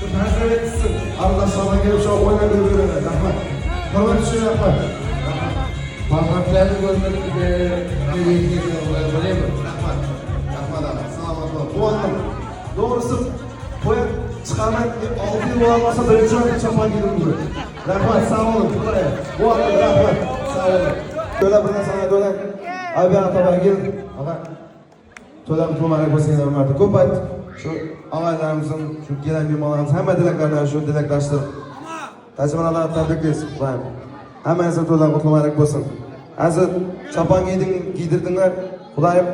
Şu tezgah etsin. Arkadaşlarına gelip şu oynamayı öğrenir. Rahmat. Hürmet için yapar. Parmaklarını görmedik bir yetkiye böyle mi? Rahmat. Rahmat abi. Selamat olun. Bu anlam. Doğrusu boya çıkarmak 6 yıl olmasa birinci ayda çapan gidiyor. Rahmat sağ olun. Bu anlam rahmat. Sağ olun. Böyle buradan sana dönen. Abi atabaya gelin. Ama To'lam tumanı bo'lsangiz hurmatli ko'p ayt. Shu og'aylarimizning, shu kelin mehmonlarimiz hamma dilaklardan shu dilakdoshlar. Tajribalarni tabriklaymiz. Hammasi to'lam qutluq bo'lsin. Hozir chopon giydirdinglar. Xudoyim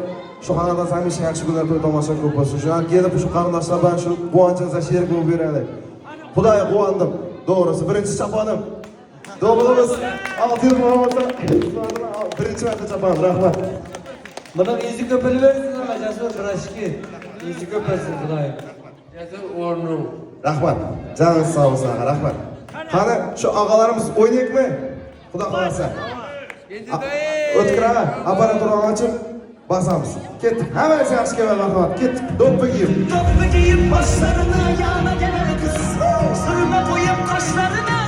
shu xonadan hamisha yaxshi kunlar to'y tomosha ko'p bo'lsin. Shu kelib shu qarindoshlar bilan shu quvonchingizga sherik bo'lib beraylik. Xudoyim quvondim. To'g'risi birinchi choponim. To'g'rimiz 6 yil bo'lmasa birinchi marta choponim. Rahmat. Bana izi köpeli versin ama Jasur Raşki. İzi köpelsin Kudayım. Jasur Ornu. Rahmat. Canınız sağ olsun. Rahmat. Hani şu ağalarımız oynayık mı? Xudo qalasa. O'tkir apparatını açıp basamız. Ketdik. Hemen yaxshi keladi rahmat. Ketdik. Do'ppi kiyib. Do'ppi kiyib boshlarına yana gelir kız. Sırma koyup kaşlarına